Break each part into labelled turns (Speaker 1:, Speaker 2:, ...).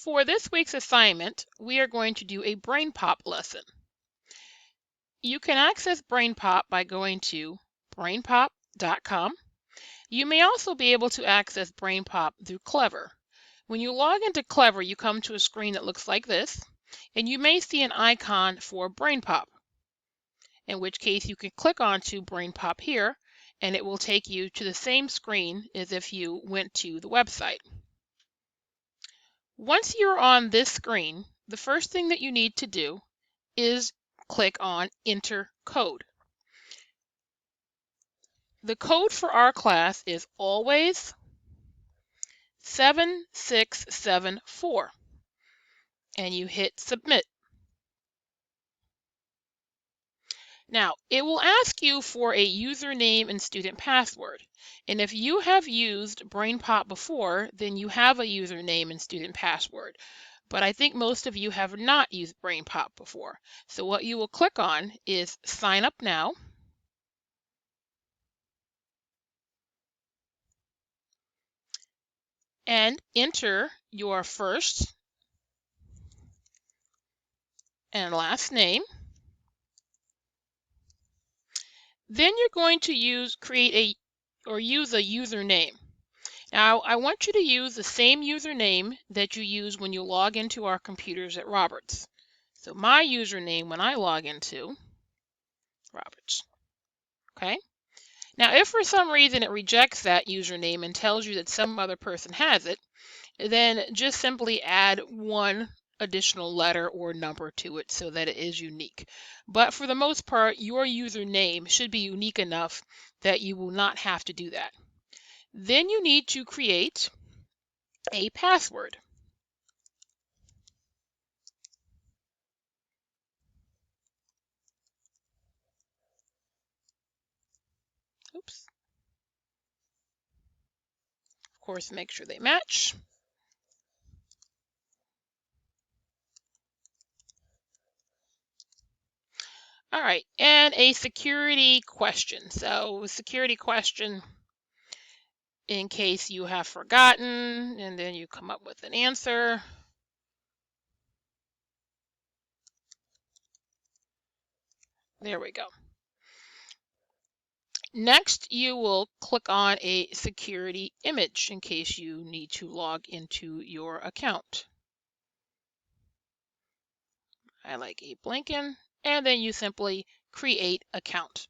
Speaker 1: For this week's assignment, we are going to do a BrainPop lesson. You can access BrainPop by going to brainpop.com. You may also be able to access BrainPop through Clever. When you log into Clever, you come to a screen that looks like this, and you may see an icon for BrainPop, in which case you can click onto BrainPop here, and it will take you to the same screen as if you went to the website. Once you're on this screen, the first thing that you need to do is click on Enter Code. The code for our class is always 7674, and you hit Submit. Now, it will ask you for a username and student password. And if you have used BrainPop before, then you have a username and student password. But I think most of you have not used BrainPop before. So what you will click on is Sign Up Now. And enter your first and last name. Then you're going to use a username. Now, I want you to use the same username that you use when you log into our computers at Roberts. So my username when I log into Roberts. Okay? Now, if for some reason it rejects that username and tells you that some other person has it, then just simply add one additional letter or number to it so that it is unique. But for the most part, your username should be unique enough that you will not have to do that. Then you need to create a password. Oops. Of course, make sure they match. All right, and a security question. So, a security question in case you have forgotten, and then you come up with an answer. There we go. Next, you will click on a security image in case you need to log into your account. I like Abe Lincoln, and then you simply create account.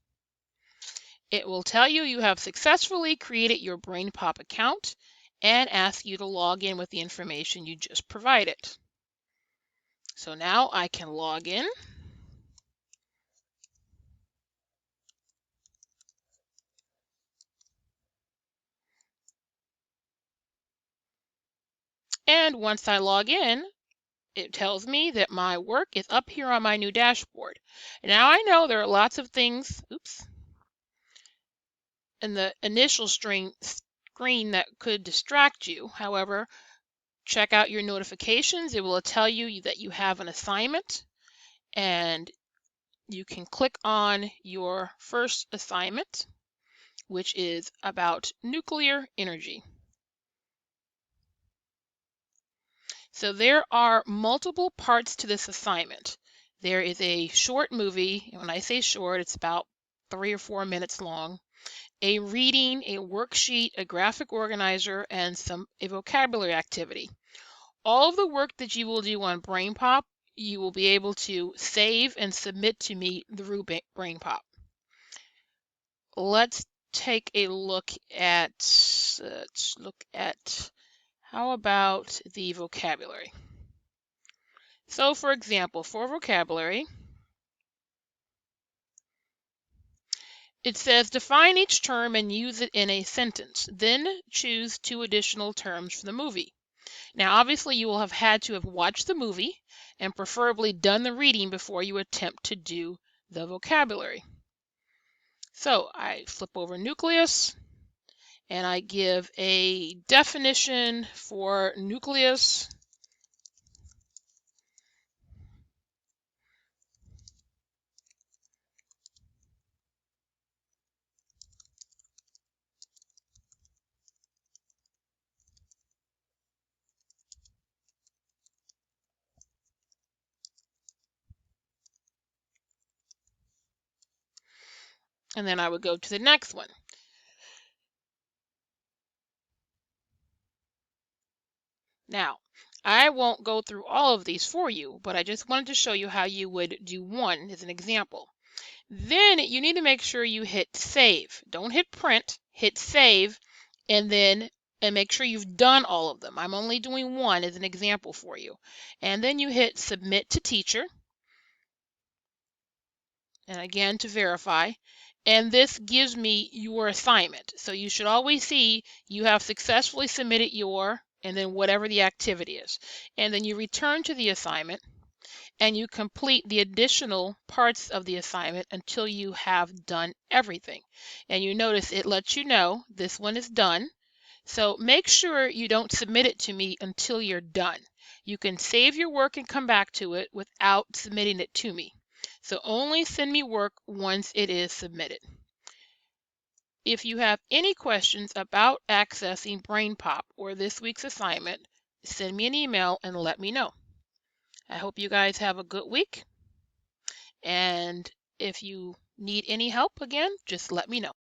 Speaker 1: It will tell you you have successfully created your BrainPop account and ask you to log in with the information you just provided. So now I can log in. And once I log in, it tells me that my work is up here on my new dashboard. Now I know there are lots of things, in the initial screen that could distract you. However, check out your notifications. It will tell you that you have an assignment, and you can click on your first assignment, which is about nuclear energy. So there are multiple parts to this assignment. There is a short movie, and when I say short, it's about 3 or 4 minutes long, a reading, a worksheet, a graphic organizer, and a vocabulary activity. All of the work that you will do on BrainPop, you will be able to save and submit to me through BrainPop. Let's take a look at, how about the vocabulary? So for example, for vocabulary, it says define each term and use it in a sentence. Then choose 2 additional terms for the movie. Now, obviously, you will have had to have watched the movie and preferably done the reading before you attempt to do the vocabulary. So I flip over nucleus and I give a definition for nucleus. and then I would go to the next one. Now, I won't go through all of these for you, but I just wanted to show you how you would do one as an example. Then you need to make sure you hit save. Don't hit print, hit save, and make sure you've done all of them. I'm only doing one as an example for you. And then you hit submit to teacher, and again to verify. And this gives me your assignment. So you should always see you have successfully submitted your, and then whatever the activity is. And then you return to the assignment and you complete the additional parts of the assignment until you have done everything. And you notice it lets you know this one is done. So make sure you don't submit it to me until you're done. You can save your work and come back to it without submitting it to me. So only send me work once it is submitted. If you have any questions about accessing BrainPop or this week's assignment, send me an email and let me know. I hope you guys have a good week. And if you need any help, again, just let me know.